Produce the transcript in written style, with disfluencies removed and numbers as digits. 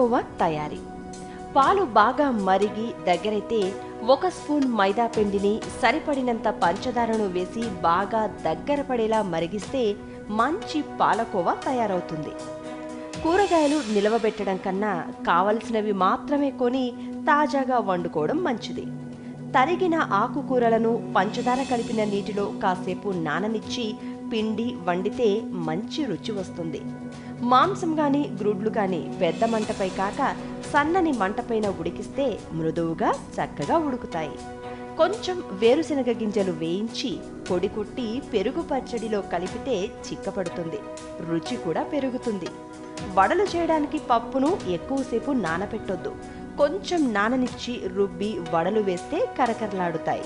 పాలకోవా తయారీ. పాలు బాగా మరిగి దగ్గరైతే 1 స్పూన్ మైదా పిండిని సరిపడినంత పంచదారను వేసి బాగా దగ్గర పడేలా మరిగిస్తే మంచి పాలకోవా తయారవుతుంది. కూరగాయలు నిలవబెట్టడం కన్నా కావలసినవి మాత్రమే కొని తాజాగా వండుకోవడం మంచిది. తరిగిన ఆకుకూరలను పంచదార కలిపిన నీటిలో కాసేపు నాననిచ్చి పిండి వండితే మంచి రుచి వస్తుంది. మాంసం గాని గ్రుడ్లు గాని పెద్ద మంటపై కాక సన్నని మంటపైన ఉడికిస్తే మృదువుగా చక్కగా ఉడుకుతాయి. కొంచెం వేరుశనగ గింజలు వేయించి పొడి కొట్టి పెరుగు పచ్చడిలో కలిపితే చిక్కపడుతుంది, రుచి కూడా పెరుగుతుంది. వడలు చేయడానికి పప్పును ఎక్కువసేపు నానపెట్టొద్దు. కొంచెం నాననిచ్చి రుబ్బి వడలు వేస్తే కరకరలాడుతాయి.